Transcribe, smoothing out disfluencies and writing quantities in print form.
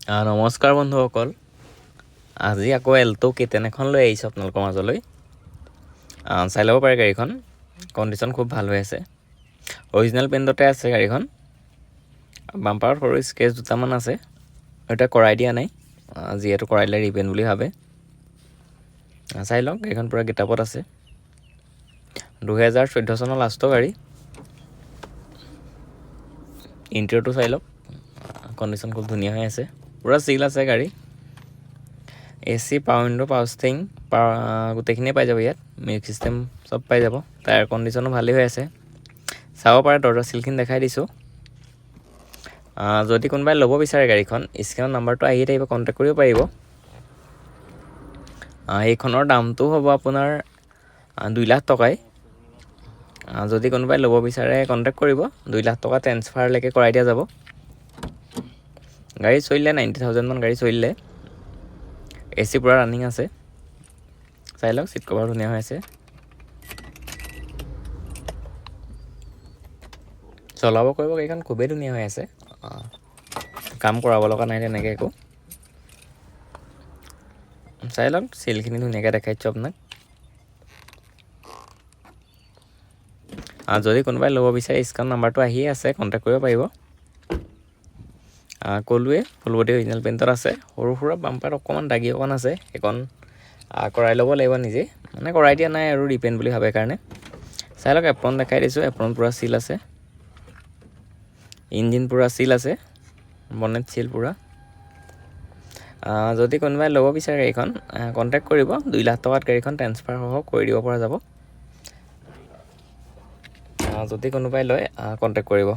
নমস্কাৰ বন্ধুসকল, আজি আকৌ এল্টো K10 এখন লৈ আহিছোঁ আপোনালোকৰ মাজলৈ। চাই ল'ব পাৰে গাড়ীখন, কণ্ডিশ্যন খুব ভাল হৈ আছে। অৰিজিনেল পেইণ্টতে আছে গাড়ীখন। বাম্পাৰত সৰু স্কেচ দুটামান আছে, এতিয়া কৰাই দিয়া নাই, যিহেতু কৰাই দিলে ৰিপেইণ্ট বুলি ভাবে। চাই লওক, গাড়ীখন পূৰা গেটাপত আছে। 2014 চনৰ লাষ্টৰ গাড়ী। ইণ্টেৰিয়ৰটো চাই লওক, কণ্ডিশ্যন খুব ধুনীয়া হৈ আছে, পূৰা চিল আছে গাড়ী। AC, power window, power sting, গোটেইখিনিয়ে পাই যাব ইয়াত। মিউজিক চিষ্টেম চব পাই যাব। টায়াৰ কণ্ডিশ্যনো ভালেই হৈ আছে। চাব পাৰে, দৰ্জা চিলখিনি দেখাই দিছোঁ। যদি কোনোবাই ল'ব বিচাৰে গাড়ীখন, স্ক্ৰীনৰ নাম্বাৰটো আহিয়ে থাকিব, কণ্টেক্ট কৰিব পাৰিব। এইখনৰ দামটো হ'ব আপোনাৰ 2 লাখ টকাই। যদি কোনোবাই ল'ব বিচাৰে কণ্টেক্ট কৰিব, 2 লাখ টকা ট্ৰেন্সফাৰলৈকে কৰাই দিয়া যাব। গাড়ী চলিলে 90,000 মান গাড়ী চলিলে। AC পূৰা ৰানিং আছে, চাই লওক, চিট কভাৰ ধুনীয়া হৈ আছে। চলাব কৰিব গাড়ীখন খুবেই ধুনীয়া হৈ আছে, কাম কৰাব লগা নাই তেনেকৈ একো। চাই লওক, চিলখিনি ধুনীয়াকৈ দেখাইছোঁ আপোনাক। যদি কোনোবাই ল'ব বিচাৰে, স্ক্ৰীনৰ নাম্বাৰটো আহিয়ে আছে, কণ্টেক্ট কৰিব পাৰিব। ক'লোৱে ফুল বডি অৰিজিনেল পেইণ্টত আছে। সৰু সুৰা বাম্পাৰত অকণমান দাগি অকণ আছে, সেইকণ কৰাই ল'ব লাগিব নিজে, মানে কৰাই দিয়া নাই আৰু ৰিপেইণ্ট বুলি ভাবে কাৰণে। চাই লওক, এপ্ৰন দেখাই দিছোঁ, এপ্ৰন পূৰা চিল আছে। ইঞ্জিন পূৰা চিল আছে, বনেট চিল পূৰা। যদি কোনোবাই ল'ব বিচাৰে গাড়ীখন, কণ্টেক্ট কৰিব। 2 লাখ টকাত গাড়ীখন ট্ৰেন্সফাৰ সহ কৰি দিব পৰা যাব। যদি কোনোবাই লয়, কণ্টেক্ট কৰিব।